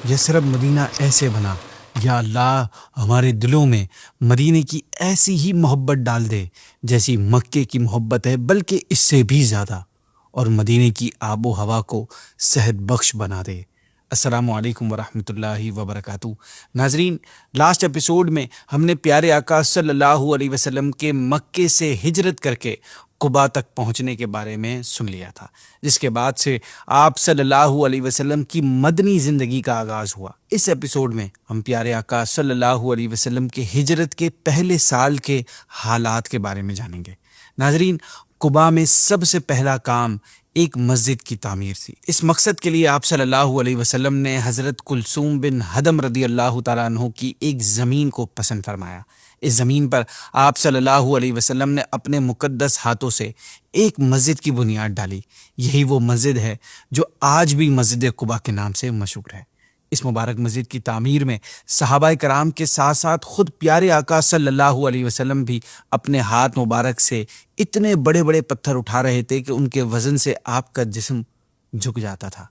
یثرب مدینہ ایسے بنا، یا اللہ ہمارے دلوں میں مدینے کی ایسی ہی محبت ڈال دے جیسی مکے کی محبت ہے، بلکہ اس سے بھی زیادہ، اور مدینے کی آب و ہوا کو صحت بخش بنا دے۔ السلام علیکم ورحمۃ اللہ وبرکاتہ۔ ناظرین، لاسٹ ایپیسوڈ میں ہم نے پیارے آقا صلی اللہ علیہ وسلم کے مکے سے ہجرت کر کے قباء تک پہنچنے کے بارے میں سن لیا تھا، جس کے بعد سے آپ صلی اللہ علیہ وسلم کی مدنی زندگی کا آغاز ہوا۔ اس ایپیسوڈ میں ہم پیارے آقا صلی اللہ علیہ وسلم کے ہجرت کے پہلے سال کے حالات کے بارے میں جانیں گے۔ ناظرین، قباء میں سب سے پہلا کام ایک مسجد کی تعمیر تھی۔ اس مقصد کے لیے آپ صلی اللہ علیہ وسلم نے حضرت کلثوم بن ہدم رضی اللہ تعالیٰ عنہ کی ایک زمین کو پسند فرمایا۔ اس زمین پر آپ صلی اللہ علیہ وسلم نے اپنے مقدس ہاتھوں سے ایک مسجد کی بنیاد ڈالی۔ یہی وہ مسجد ہے جو آج بھی مسجد قباء کے نام سے مشہور ہے۔ اس مبارک مسجد کی تعمیر میں صحابہ کرام کے ساتھ ساتھ خود پیارے آقا صلی اللہ علیہ وسلم بھی اپنے ہاتھ مبارک سے اتنے بڑے بڑے پتھر اٹھا رہے تھے کہ ان کے وزن سے آپ کا جسم جھک جاتا تھا۔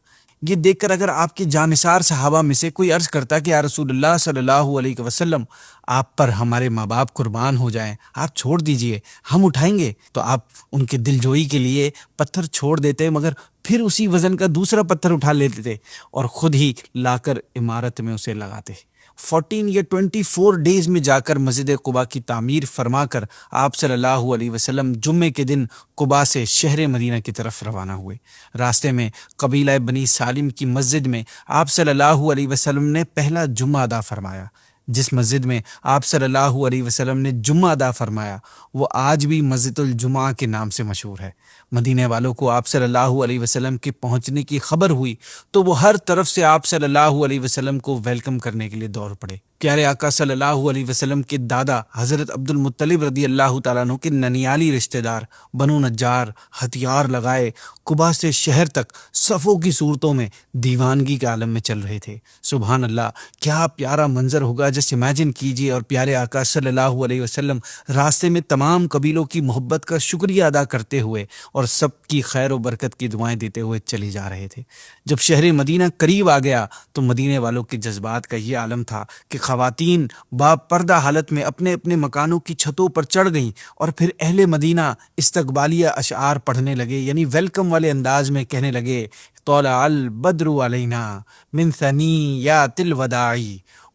یہ دیکھ کر اگر آپ کے جانثار صحابہ میں سے کوئی عرض کرتا کہ یا رسول اللہ صلی اللہ علیہ وسلم، آپ پر ہمارے ماں باپ قربان ہو جائیں، آپ چھوڑ دیجئے، ہم اٹھائیں گے، تو آپ ان کے دل جوئی کے لیے پتھر چھوڑ دیتے، مگر پھر اسی وزن کا دوسرا پتھر اٹھا لیتے تھے اور خود ہی لا کر عمارت میں اسے لگاتے۔ 14 یا 24 ڈیز میں جا کر مسجد قباء کی تعمیر فرما کر آپ صلی اللہ علیہ وسلم جمعے کے دن قباء سے شہر مدینہ کی طرف روانہ ہوئے۔ راستے میں قبیلہ بنی سالم کی مسجد میں آپ صلی اللہ علیہ وسلم نے پہلا جمعہ ادا فرمایا۔ جس مسجد میں آپ صلی اللہ علیہ وسلم نے جمعہ ادا فرمایا وہ آج بھی مسجد الجمعہ کے نام سے مشہور ہے۔ مدینے والوں کو آپ صلی اللہ علیہ وسلم کے پہنچنے کی خبر ہوئی تو وہ ہر طرف سے آپ صلی اللہ علیہ وسلم کو ویلکم کرنے کے لیے دوڑ پڑے۔ پیارے آقا صلی اللہ علیہ وسلم کے دادا حضرت عبد المطلب رضی اللہ تعالیٰ عنہ کے ننیالی رشتہ دار بنو نجار ہتھیار لگائے قباء سے شہر تک صفوں کی صورتوں میں دیوانگی کے عالم میں چل رہے تھے۔ سبحان اللہ، کیا پیارا منظر ہوگا، جس امیجن کیجئے۔ اور پیارے آقا صلی اللہ علیہ وسلم راستے میں تمام قبیلوں کی محبت کا شکریہ ادا کرتے ہوئے اور سب کی خیر و برکت کی دعائیں دیتے ہوئے چلے جا رہے تھے۔ جب شہر مدینہ قریب آ گیا تو مدینے والوں کے جذبات کا یہ عالم تھا کہ خواتین با پردہ حالت میں اپنے اپنے مکانوں کی چھتوں پر چڑھ گئیں اور پھر اہل مدینہ استقبالیہ اشعار پڑھنے لگے، یعنی ویلکم والے انداز میں کہنے لگے، طلع البدر علینا من ثنیات الوداع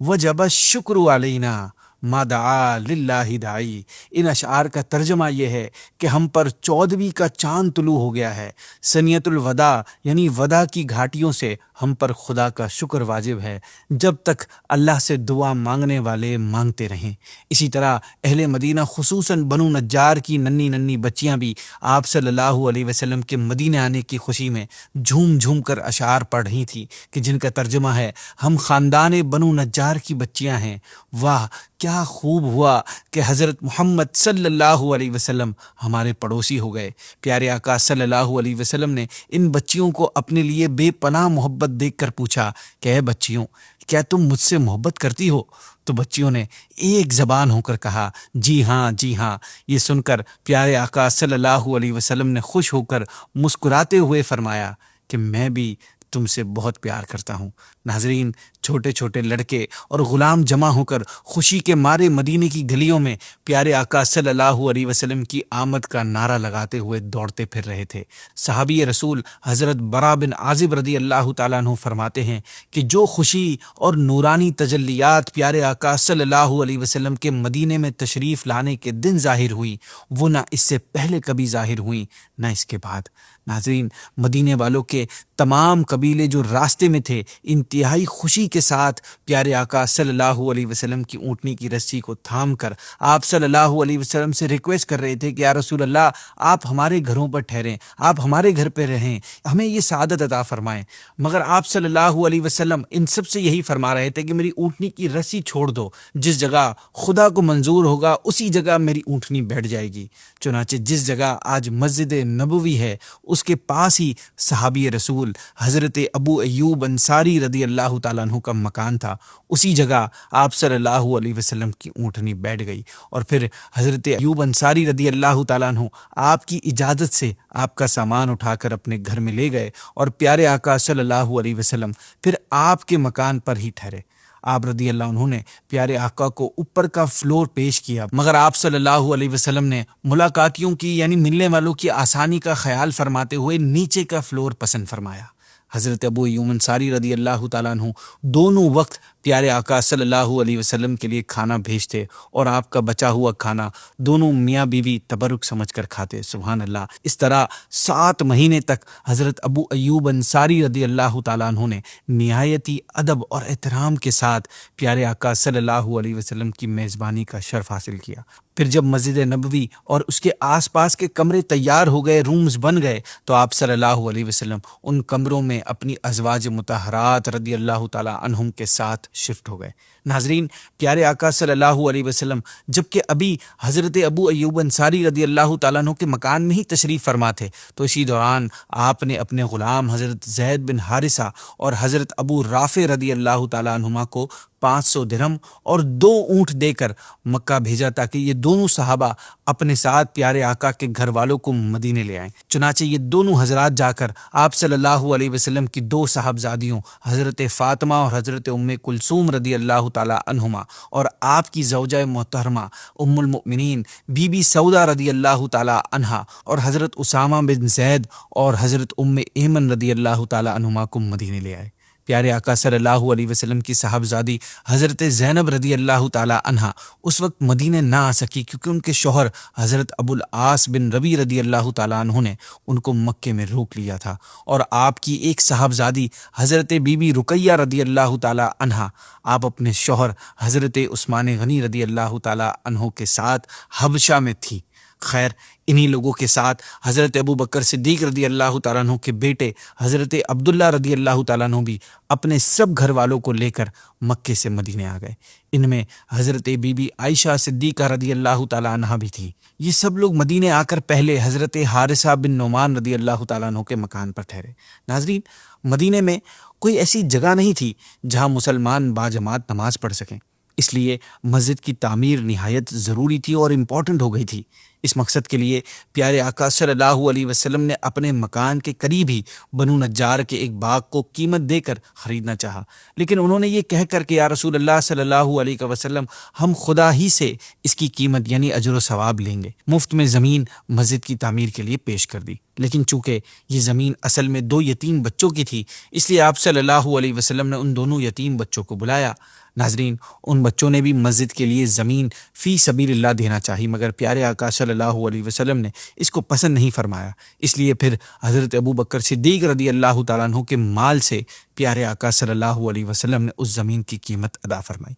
وجب الشکر علینا ما دعا للہ داعی۔ ان اشعار کا ترجمہ یہ ہے کہ ہم پر 14ویں کا چاند طلوع ہو گیا ہے، ثنیۃ الوداع یعنی وداع کی گھاٹیوں سے ہم پر خدا کا شکر واجب ہے، جب تک اللہ سے دعا مانگنے والے مانگتے رہیں۔ اسی طرح اہل مدینہ خصوصاً بنو نجار کی ننھی ننھی بچیاں بھی آپ صلی اللہ علیہ وسلم کے مدینہ آنے کی خوشی میں جھوم جھوم کر اشعار پڑھ رہی تھیں کہ جن کا ترجمہ ہے، ہم خاندان بنو نجار کی بچیاں ہیں، واہ کیا خوب ہوا کہ حضرت محمد صلی اللہ علیہ وسلم ہمارے پڑوسی ہو گئے۔ پیارے آقا صلی اللہ علیہ وسلم نے ان بچیوں کو اپنے لیے بے پناہ محبت دیکھ کر پوچھا کہ اے بچیوں، کیا تم مجھ سے محبت کرتی ہو؟ تو بچیوں نے ایک زبان ہو کر کہا، جی ہاں جی ہاں۔ یہ سن کر پیارے آقا صلی اللہ علیہ وسلم نے خوش ہو کر مسکراتے ہوئے فرمایا کہ میں بھی تم سے بہت پیار کرتا ہوں۔ ناظرین، چھوٹے چھوٹے لڑکے اور غلام جمع ہو کر خوشی کے مارے مدینے کی گلیوں میں پیارے آقا صلی اللہ علیہ وسلم کی آمد کا نعرہ لگاتے ہوئے دوڑتے پھر رہے تھے۔ صحابی رسول حضرت برا بن عازب رضی اللہ تعالیٰ عنہ فرماتے ہیں کہ جو خوشی اور نورانی تجلیات پیارے آقا صلی اللہ علیہ وسلم کے مدینے میں تشریف لانے کے دن ظاہر ہوئی، وہ نہ اس سے پہلے کبھی ظاہر ہوئی نہ اس کے بعد۔ ناظرین، مدینے والوں کے تمام قبیلے جو راستے میں تھے انتہائی خوشی کے ساتھ پیارے آقا صلی اللہ علیہ وسلم کی اونٹنی کی رسی کو تھام کر آپ صلی اللہ علیہ وسلم سے ریکویسٹ کر رہے تھے کہ یا رسول اللہ، آپ ہمارے گھروں پر ٹھہریں، آپ ہمارے گھر پہ رہیں، ہمیں یہ سعادت عطا فرمائیں۔ مگر آپ صلی اللہ علیہ وسلم ان سب سے یہی فرما رہے تھے کہ میری اونٹنی کی رسی چھوڑ دو، جس جگہ خدا کو منظور ہوگا اسی جگہ میری اونٹنی بیٹھ جائے گی۔ چنانچہ جس جگہ آج مسجد نبوی ہے اس کے پاس ہی صحابی رسول حضرت ابو ایوب انصاری رضی اللہ تعالیٰ عنہ کا مکان تھا، اسی جگہ آپ صلی اللہ علیہ وسلم کی اونٹنی بیٹھ گئی، اور پھر حضرت ایوب انصاری رضی اللہ تعالیٰ عنہ آپ کی اجازت سے آپ کا سامان اٹھا کر اپنے گھر میں لے گئے، اور پیارے آقا صلی اللہ علیہ وسلم پھر آپ کے مکان پر ہی ٹھہرے۔ آپ رضی اللہ عنہ نے پیارے آقا کو اوپر کا فلور پیش کیا، مگر آپ صلی اللہ علیہ وسلم نے ملاقاتیوں کی یعنی ملنے والوں کی آسانی کا خیال فرماتے ہوئے نیچے کا فلور پسند فرمایا۔ حضرت ابو ایوب انصاری رضی اللہ تعالیٰ عنہ دونوں وقت پیارے آقا صلی اللہ علیہ وسلم کے لیے کھانا بھیجتے، اور آپ کا بچا ہوا کھانا دونوں میاں بیوی تبرک سمجھ کر کھاتے۔ سبحان اللہ۔ اس طرح 7 مہینے تک حضرت ابو ایوب انصاری رضی اللہ تعالیٰ عنہ نے نہایتی ادب اور احترام کے ساتھ پیارے آقا صلی اللہ علیہ وسلم کی میزبانی کا شرف حاصل کیا۔ پھر جب مسجد نبوی اور اس کے آس پاس کے کمرے تیار ہو گئے، رومز بن گئے، تو آپ صلی اللہ علیہ وسلم ان کمروں میں اپنی ازواج مطہرات رضی اللہ تعالیٰ عنہم کے ساتھ شفٹ ہو گئے۔ ناظرین، پیارے آقا صلی اللہ علیہ وسلم جبکہ ابھی حضرت ابو ایوب انصاری رضی اللہ تعالیٰ عنہ کے مکان میں ہی تشریف فرما تھے، تو اسی دوران آپ نے اپنے غلام حضرت زید بن حارثہ اور حضرت ابو رافع رضی اللہ تعالیٰ عنہما کو 500 درہم اور 2 اونٹ دے کر مکہ بھیجا تاکہ یہ دونوں صحابہ اپنے ساتھ پیارے آقا کے گھر والوں کو مدینے لے آئیں۔ چنانچہ یہ دونوں حضرات جا کر آپ صلی اللہ علیہ وسلم کی 2 صاحبزادیوں حضرت فاطمہ اور حضرت ام کلثوم رضی اللہ تعالی عنہما اور آپ کی زوجہ محترمہ ام المؤمنین بی بی سودا رضی اللہ تعالی عنہا اور حضرت اسامہ بن زید اور حضرت ام ایمن رضی اللہ تعالی عنہما کو مدینے لے آئے۔ پیارے آقا صلی اللہ علیہ وسلم کی صاحبزادی حضرت زینب رضی اللہ تعالی عنہا اس وقت مدینے نہ آ سکی کیونکہ ان کے شوہر حضرت ابو العاص بن ربیع رضی اللہ تعالی عنہ نے ان کو مکے میں روک لیا تھا، اور آپ کی ایک صاحبزادی حضرت بی بی رقیہ رضی اللہ تعالی عنہا آپ اپنے شوہر حضرت عثمان غنی رضی اللہ تعالی عنہ کے ساتھ حبشہ میں تھی۔ خیر، انہی لوگوں کے ساتھ حضرت ابو بکر صدیق رضی اللہ تعالیٰ عنہ کے بیٹے حضرت عبداللہ رضی اللہ تعالیٰ عنہ بھی اپنے سب گھر والوں کو لے کر مکے سے مدینے آ گئے۔ ان میں حضرت بی بی عائشہ صدیقہ رضی اللہ تعالیٰ عنہ بھی تھی۔ یہ سب لوگ مدینے آ کر پہلے حضرت حارثہ بن نعمان رضی اللہ تعالیٰ عنہ کے مکان پر ٹھہرے۔ ناظرین، مدینے میں کوئی ایسی جگہ نہیں تھی جہاں مسلمان باجماعت نماز پڑھ سکیں، اس لیے مسجد کی تعمیر نہایت ضروری تھی اور امپورٹنٹ ہو گئی تھی۔ اس مقصد کے لیے پیارے آقا صلی اللہ علیہ وسلم نے اپنے مکان کے قریب ہی بنو نجار کے ایک باغ کو قیمت دے کر خریدنا چاہا، لیکن انہوں نے یہ کہہ کر کہ یا رسول اللہ صلی اللہ علیہ وسلم، ہم خدا ہی سے اس کی قیمت یعنی اجر و ثواب لیں گے، مفت میں زمین مسجد کی تعمیر کے لیے پیش کر دی۔ لیکن چونکہ یہ زمین اصل میں 2 یتیم بچوں کی تھی، اس لیے آپ صلی اللہ علیہ وسلم نے ان دونوں یتیم بچوں کو بلایا۔ ناظرین، ان بچوں نے بھی مسجد کے لیے زمین فی سبیل اللہ دینا چاہی، مگر پیارے آقا صلی اللہ علیہ وسلم نے اس کو پسند نہیں فرمایا، اس لیے پھر حضرت ابو بکر صدیق رضی اللہ تعالیٰ عنہ کے مال سے پیارے آقا صلی اللہ علیہ وسلم نے اس زمین کی قیمت ادا فرمائی۔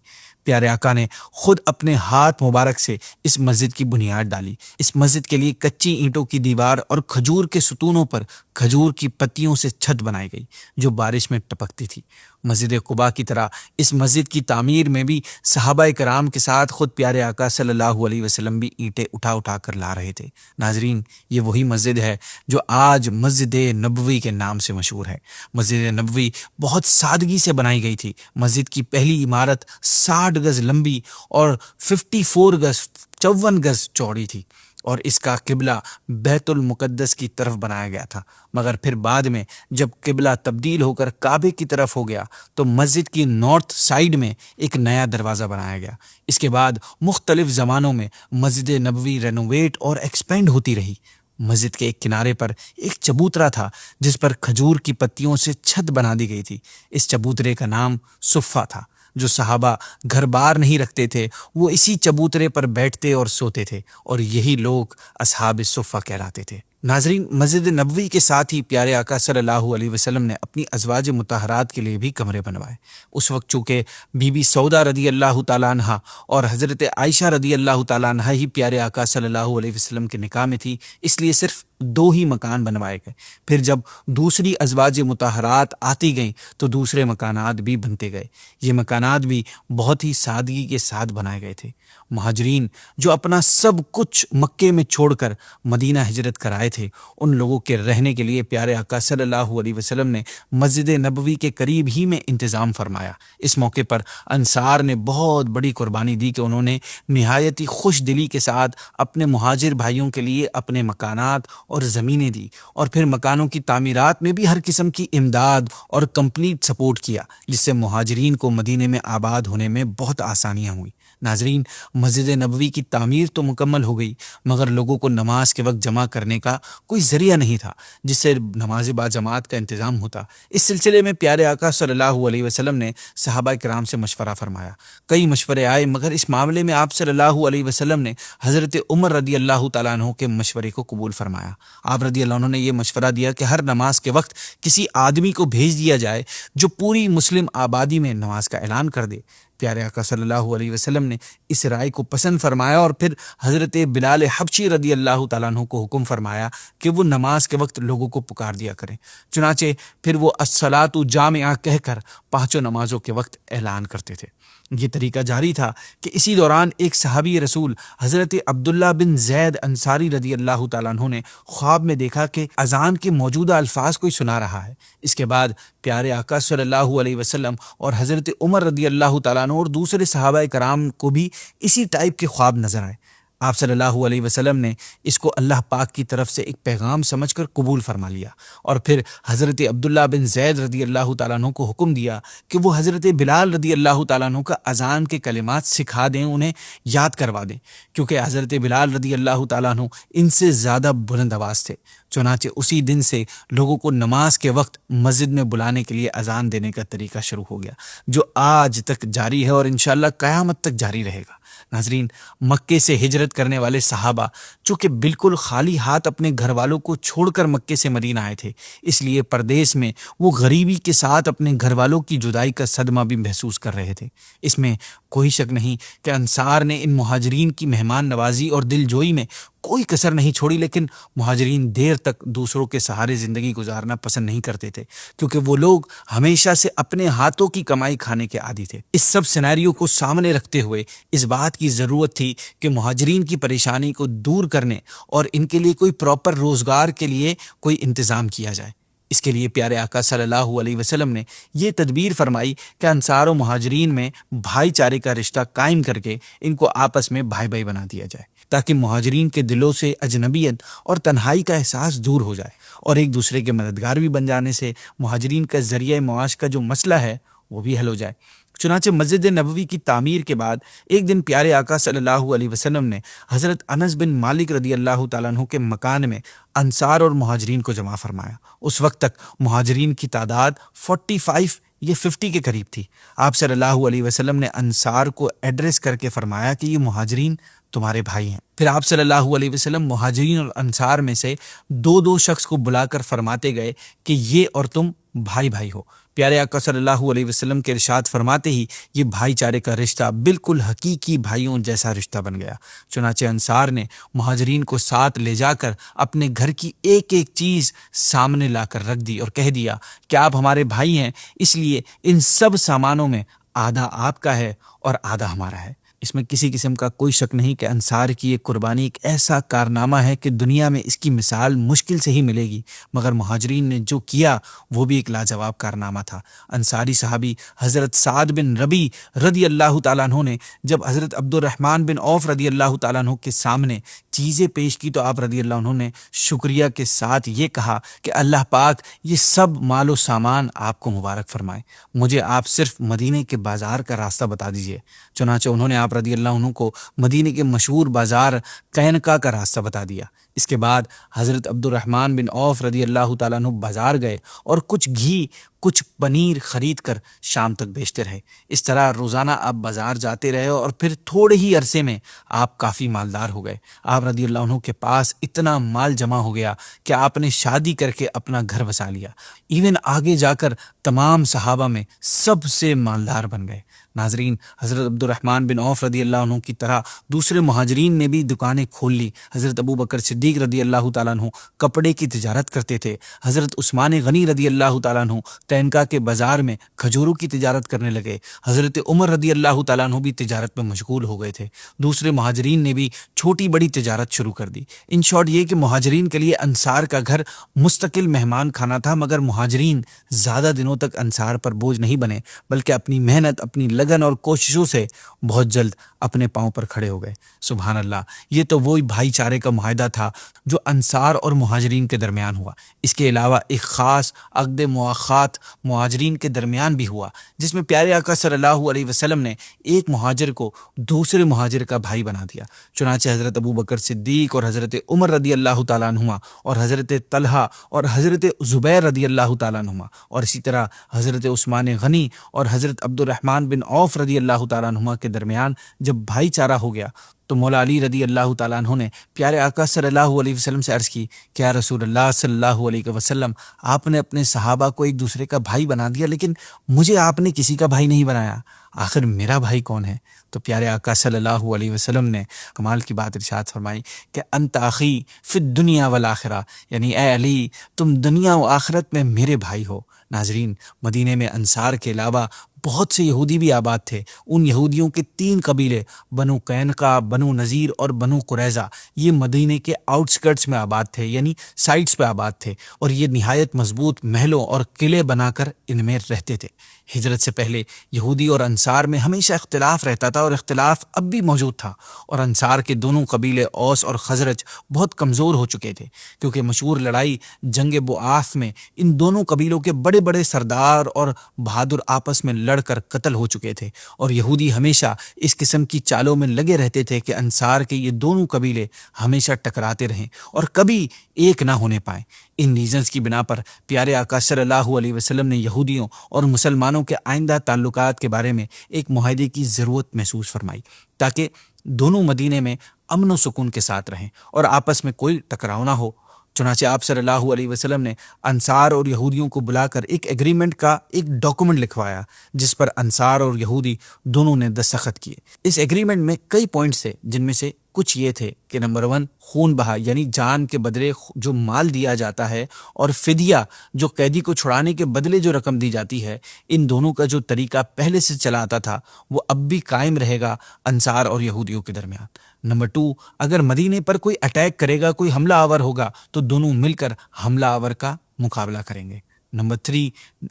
پیارے آقا نے خود اپنے ہاتھ مبارک سے اس مسجد کی بنیاد ڈالی۔ اس مسجد کے لیے کچی اینٹوں کی دیوار اور کھجور کے ستونوں پر کھجور کی پتیوں سے چھت بنائی گئی جو بارش میں ٹپکتی تھی۔ مسجد قباء کی طرح اس مسجد کی تعمیر میں بھی صحابہ کرام کے ساتھ خود پیارے آقا صلی اللہ علیہ وسلم بھی اینٹیں اٹھا اٹھا کر لا رہے تھے۔ ناظرین، یہ وہی مسجد ہے جو آج مسجد نبوی کے نام سے مشہور ہے۔ مسجد نبوی بہت سادگی سے بنائی گئی تھی۔ مسجد کی پہلی عمارت 60 گز لمبی اور 54 گز چوڑی تھی، اور اس کا قبلہ بیت المقدس کی طرف بنایا گیا تھا، مگر پھر بعد میں جب قبلہ تبدیل ہو کر کعبے کی طرف ہو گیا تو مسجد کی نارتھ سائیڈ میں ایک نیا دروازہ بنایا گیا۔ اس کے بعد مختلف زمانوں میں مسجد نبوی رینوویٹ اور ایکسپینڈ ہوتی رہی۔ مسجد کے ایک کنارے پر ایک چبوترا تھا جس پر کھجور کی پتیوں سے چھت بنا دی گئی تھی۔ اس چبوترے کا نام صفہ تھا۔ جو صحابہ گھر بار نہیں رکھتے تھے وہ اسی چبوترے پر بیٹھتے اور سوتے تھے، اور یہی لوگ اصحاب صفہ کہلاتے تھے۔ ناظرین، مسجد نبوی کے ساتھ ہی پیارے آقا صلی اللہ علیہ وسلم نے اپنی ازواج مطہرات کے لیے بھی کمرے بنوائے۔ اس وقت چونکہ بی بی سودا رضی اللہ تعالیٰ عنہ اور حضرت عائشہ رضی اللہ تعالیٰ عنہ ہی پیارے آقا صلی اللہ علیہ وسلم کے نکاح میں تھی، اس لیے صرف 2 ہی مکان بنوائے گئے۔ پھر جب دوسری ازواج مطہرات آتی گئیں تو دوسرے مکانات بھی بنتے گئے۔ یہ مکانات بھی بہت ہی سادگی کے ساتھ بنائے گئے تھے۔ مہاجرین جو اپنا سب کچھ مکے میں چھوڑ کر مدینہ ہجرت کرائے آئے تھے ان لوگوں کے رہنے کے لیے پیارے آقا صلی اللہ علیہ وسلم نے مسجد نبوی کے قریب ہی میں انتظام فرمایا۔ اس موقع پر انصار نے بہت بڑی قربانی دی کہ انہوں نے نہایت ہی خوش دلی کے ساتھ اپنے مہاجر بھائیوں کے لیے اپنے مکانات اور زمینیں دی، اور پھر مکانوں کی تعمیرات میں بھی ہر قسم کی امداد اور کمپلیٹ سپورٹ کیا، جس سے مہاجرین کو مدینے میں آباد ہونے میں بہت آسانیاں ہوئیں۔ ناظرین، مسجد نبوی کی تعمیر تو مکمل ہو گئی، مگر لوگوں کو نماز کے وقت جمع کرنے کا کوئی ذریعہ نہیں تھا جس سے نماز با جماعت کا انتظام ہوتا۔ اس سلسلے میں پیارے آقا صلی اللہ علیہ وسلم نے صحابہ کرام سے مشورہ فرمایا۔ کئی مشورے آئے، مگر اس معاملے میں آپ صلی اللہ علیہ وسلم نے حضرت عمر رضی اللہ تعالیٰ عنہ کے مشورے کو قبول فرمایا۔ آپ رضی اللہ عنہ نے یہ مشورہ دیا کہ ہر نماز کے وقت کسی آدمی کو بھیج دیا جائے جو پوری مسلم آبادی میں نماز کا اعلان کر دے۔ پیارے آقا صلی اللہ علیہ وسلم نے اس رائے کو پسند فرمایا اور پھر حضرت بلال حبشی رضی اللہ تعالیٰ عنہ کو حکم فرمایا کہ وہ نماز کے وقت لوگوں کو پکار دیا کریں۔ چنانچہ پھر وہ الصلاۃ جامعہ کہہ کر پانچوں نمازوں کے وقت اعلان کرتے تھے۔ یہ طریقہ جاری تھا کہ اسی دوران ایک صحابی رسول حضرت عبداللہ بن زید انصاری رضی اللہ تعالیٰ عنہ نے خواب میں دیکھا کہ اذان کے موجودہ الفاظ کوئی سنا رہا ہے۔ اس کے بعد پیارے آقا صلی اللہ علیہ وسلم اور حضرت عمر رضی اللہ تعالیٰ عنہ اور دوسرے صحابہ کرام کو بھی اسی ٹائپ کے خواب نظر آئے۔ آپ صلی اللہ علیہ وسلم نے اس کو اللہ پاک کی طرف سے ایک پیغام سمجھ کر قبول فرما لیا، اور پھر حضرت عبداللہ بن زید رضی اللہ تعالیٰ عنہ کو حکم دیا کہ وہ حضرت بلال رضی اللہ تعالیٰ عنہ کا اذان کے کلمات سکھا دیں، انہیں یاد کروا دیں، کیونکہ حضرت بلال رضی اللہ تعالیٰ عنہ ان سے زیادہ بلند آواز تھے۔ چنانچہ اسی دن سے لوگوں کو نماز کے وقت مسجد میں بلانے کے لیے اذان دینے کا طریقہ شروع ہو گیا، جو آج تک جاری ہے اور انشاءاللہ قیامت تک جاری رہے گا۔ ناظرین، مکے سے ہجرت کرنے والے صحابہ چونکہ بالکل خالی ہاتھ اپنے گھر والوں کو چھوڑ کر مکے سے مدینہ آئے تھے، اس لیے پردیس میں وہ غریبی کے ساتھ اپنے گھر والوں کی جدائی کا صدمہ بھی محسوس کر رہے تھے۔ اس میں کوئی شک نہیں کہ انصار نے ان مہاجرین کی مہمان نوازی اور دل جوئی میں کوئی کسر نہیں چھوڑی، لیکن مہاجرین دیر تک دوسروں کے سہارے زندگی گزارنا پسند نہیں کرتے تھے، کیونکہ وہ لوگ ہمیشہ سے اپنے ہاتھوں کی کمائی کھانے کے عادی تھے۔ اس سب سینیریو کو سامنے رکھتے ہوئے اس بات کی ضرورت تھی کہ مہاجرین کی پریشانی کو دور کرنے اور ان کے لیے کوئی پراپر روزگار کے لیے کوئی انتظام کیا جائے۔ اس کے لیے پیارے آقا صلی اللہ علیہ وسلم نے یہ تدبیر فرمائی کہ انصار و مہاجرین میں بھائی چارے کا رشتہ قائم کر کے ان کو آپس میں بھائی بھائی بنا دیا جائے، تاکہ مہاجرین کے دلوں سے اجنبیت اور تنہائی کا احساس دور ہو جائے، اور ایک دوسرے کے مددگار بھی بن جانے سے مہاجرین کا ذریعہ معاش کا جو مسئلہ ہے وہ بھی حل ہو جائے۔ چنانچہ مسجد نبوی کی تعمیر کے بعد ایک دن پیارے آقا صلی اللہ علیہ وسلم نے حضرت انس بن مالک رضی اللہ تعالیٰ عنہ کے مکان میں انصار اور مہاجرین کو جمع فرمایا۔ اس وقت تک مہاجرین کی تعداد 45 یا 50 کے قریب تھی۔ آپ صلی اللہ علیہ وسلم نے انصار کو ایڈریس کر کے فرمایا کہ یہ مہاجرین تمہارے بھائی ہیں۔ پھر آپ صلی اللہ علیہ وسلم مہاجرین اور انصار میں سے دو شخص کو بلا کر فرماتے گئے کہ یہ اور تم بھائی بھائی ہو۔ پیارے آقا صلی اللہ علیہ وسلم کے ارشاد فرماتے ہی یہ بھائی چارے کا رشتہ بالکل حقیقی بھائیوں جیسا رشتہ بن گیا۔ چنانچہ انصار نے مہاجرین کو ساتھ لے جا کر اپنے گھر کی ایک ایک چیز سامنے لا کر رکھ دی اور کہہ دیا کہ آپ ہمارے بھائی ہیں، اس لیے ان سب سامانوں میں آدھا آپ کا ہے اور آدھا ہمارا ہے۔ اس میں کسی قسم کا کوئی شک نہیں کہ انصار کی یہ قربانی ایک ایسا کارنامہ ہے کہ دنیا میں اس کی مثال مشکل سے ہی ملے گی، مگر مہاجرین نے جو کیا وہ بھی ایک لاجواب کارنامہ تھا۔ انصاری صحابی حضرت سعد بن ربی رضی اللہ تعالیٰ عنہ نے جب حضرت عبد الرحمن بن عوف رضی اللہ تعالیٰ عنہ کے سامنے چیزیں پیش کی تو آپ رضی اللہ عنہ نے شکریہ کے ساتھ یہ کہا کہ اللہ پاک یہ سب مال و سامان آپ کو مبارک فرمائے، مجھے آپ صرف مدینے کے بازار کا راستہ بتا دیجیے۔ چنانچہ انہوں نے آپ رضی اللہ عنہ کو مدینے کے مشہور بازار قینقاع کا راستہ بتا دیا۔ اس کے بعد حضرت عبد الرحمن بن عوف رضی اللہ تعالیٰ عنہ بازار گئے اور کچھ گھی کچھ پنیر خرید کر شام تک بیچتے رہے۔ اس طرح روزانہ آپ بازار جاتے رہے اور پھر تھوڑے ہی عرصے میں آپ کافی مالدار ہو گئے۔ آپ رضی اللہ عنہ کے پاس اتنا مال جمع ہو گیا کہ آپ نے شادی کر کے اپنا گھر بسا لیا، ایون آگے جا کر تمام صحابہ میں سب سے مالدار بن گئے۔ ناظرین، حضرت عبد الرحمن بن عوف رضی اللہ عنہ کی طرح دوسرے مہاجرین نے بھی دکانیں کھول لی۔ حضرت ابو بکر صدیق رضی اللہ تعالیٰ عنہ کپڑے کی تجارت کرتے تھے۔ حضرت عثمان غنی رضی اللہ تعالیٰ عنہ تینکا کے بازار میں کھجوروں کی تجارت کرنے لگے۔ حضرت عمر رضی اللہ تعالیٰ عنہ بھی تجارت میں مشغول ہو گئے تھے۔ دوسرے مہاجرین نے بھی چھوٹی بڑی تجارت شروع کر دی۔ ان شارٹ یہ کہ مہاجرین کے لیے انصار کا گھر مستقل مہمان خانہ تھا، مگر مہاجرین زیادہ دنوں تک انصار پر بوجھ نہیں بنے، بلکہ اپنی محنت، اپنی لگن اور کوششوں سے بہت جلد اپنے پاؤں پر کھڑے ہو گئے۔ سبحان اللہ، یہ تو وہی بھائی چارے کا معاہدہ تھا جو انصار اور مہاجرین کے درمیان ہوا۔ اس کے علاوہ ایک خاص عقد مواخات مہاجرین کے درمیان بھی ہوا، جس میں پیارے آقا صلی اللہ علیہ وسلم نے ایک مہاجر کو دوسرے مہاجر کا بھائی بنا دیا۔ چنانچہ حضرت ابو بکر صدیق اور حضرت عمر رضی اللہ تعالیٰ عنہما اور حضرت طلحہ اور حضرت زبیر رضی اللہ تعالیٰ عنہما اور اسی طرح حضرت عثمان غنی اور حضرت عبد الرحمن بن عوف رضی اللہ تعالیٰ عنہما کے درمیان جب بھائی چارہ ہو گیا تو مولا علی رضی اللہ تعالیٰ عنہ نے پیارے آقا صلی اللہ علیہ وسلم سے عرض کی کہ یا رسول اللہ صلی اللہ علیہ وسلم، آپ نے اپنے صحابہ کو ایک دوسرے کا بھائی بنا دیا، لیکن مجھے آپ نے کسی کا بھائی نہیں بنایا، آخر میرا بھائی کون ہے؟ تو پیارے آقا صلی اللہ علیہ وسلم نے کمال کی بات ارشاد فرمائی کہ انت اخی فی الدنیا والآخرہ، یعنی اے علی تم دنیا و آخرت میں میرے بھائی ہو۔ ناظرین، مدینے میں انصار کے علاوہ بہت سے یہودی بھی آباد تھے۔ ان یہودیوں کے 3 قبیلے بنو قینقاع، بنو نذیر اور بنو قریظہ، یہ مدینے کے آؤٹسکرٹس میں آباد تھے، یعنی سائٹس پہ آباد تھے، اور یہ نہایت مضبوط محلوں اور قلعے بنا کر ان میں رہتے تھے۔ ہجرت سے پہلے یہودی اور انصار میں ہمیشہ اختلاف رہتا تھا، اور اختلاف اب بھی موجود تھا، اور انصار کے دونوں قبیلے اوس اور خزرج بہت کمزور ہو چکے تھے، کیونکہ مشہور لڑائی جنگ بؤاث میں ان دونوں قبیلوں کے بڑے بڑے سردار اور بہادر آپس میں لڑ کر قتل ہو چکے تھے، اور یہودی ہمیشہ اس قسم کی چالوں میں لگے رہتے تھے کہ انصار کے یہ دونوں قبیلے ہمیشہ ٹکراتے رہیں اور کبھی ایک نہ ہونے پائیں۔ ان ریزنز کی بنا پر پیارے آقا صلی اللہ علیہ وسلم نے یہودیوں اور مسلمانوں کے آئندہ تعلقات کے بارے میں ایک معاہدے کی ضرورت محسوس فرمائی، تاکہ دونوں مدینے میں امن و سکون کے ساتھ رہیں اور آپس میں کوئی ٹکراؤ نہ ہو۔ چنانچہ آپ صلی اللہ علیہ وسلم نے انصار اور یہودیوں کو بلا کر ایک ایگریمنٹ کا ایک ڈاکومنٹ لکھوایا، جس پر انصار اور یہودی دونوں نے دستخط کیے۔ اس ایگریمنٹ میں کئی پوائنٹس تھے، جن میں سے کچھ یہ تھے کہ نمبر 1، خون بہا، یعنی جان کے بدلے جو مال دیا جاتا ہے، اور فدیہ جو قیدی کو چھڑانے کے بدلے جو رقم دی جاتی ہے، ان دونوں کا جو طریقہ پہلے سے چلا آتا تھا وہ اب بھی قائم رہے گا انصار اور یہودیوں کے درمیان۔ نمبر 2، اگر مدینے پر کوئی اٹیک کرے گا، کوئی حملہ آور ہوگا، تو دونوں مل کر حملہ آور کا مقابلہ کریں گے۔ نمبر 3،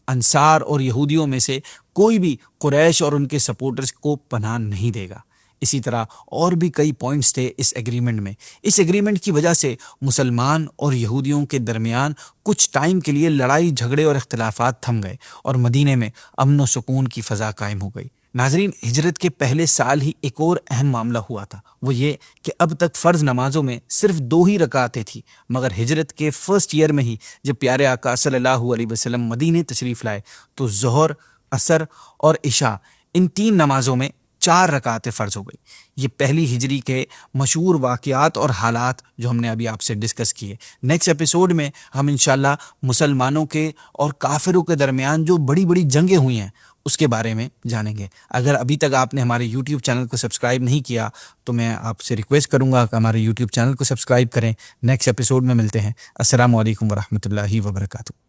انصار اور یہودیوں میں سے کوئی بھی قریش اور ان کے سپورٹرز کو پناہ نہیں دے گا۔ اسی طرح اور بھی کئی پوائنٹس تھے اس ایگریمنٹ میں۔ اس ایگریمنٹ کی وجہ سے مسلمان اور یہودیوں کے درمیان کچھ ٹائم کے لیے لڑائی جھگڑے اور اختلافات تھم گئے، اور مدینے میں امن و سکون کی فضا قائم ہو گئی۔ ناظرین، ہجرت کے پہلے سال ہی ایک اور اہم معاملہ ہوا تھا، وہ یہ کہ اب تک فرض نمازوں میں صرف 2 ہی رکعتیں تھیں، مگر ہجرت کے فرسٹ ایئر میں ہی جب پیارے آقا صلی اللہ علیہ وسلم مدینے تشریف لائے تو ظہر، عصر اور عشاء، ان 3 نمازوں میں 4 رکعتیں فرض ہو گئی۔ یہ پہلی ہجری کے مشہور واقعات اور حالات جو ہم نے ابھی آپ سے ڈسکس کیے۔ نیکسٹ ایپیسوڈ میں ہم انشاءاللہ مسلمانوں کے اور کافروں کے درمیان جو بڑی بڑی جنگیں ہوئی ہیں اس کے بارے میں جانیں گے۔ اگر ابھی تک آپ نے ہمارے یوٹیوب چینل کو سبسکرائب نہیں کیا تو میں آپ سے ریکویسٹ کروں گا کہ ہمارے یوٹیوب چینل کو سبسکرائب کریں۔ نیکسٹ ایپیسوڈ میں ملتے ہیں۔ السلام علیکم ورحمۃ اللہ وبرکاتہ۔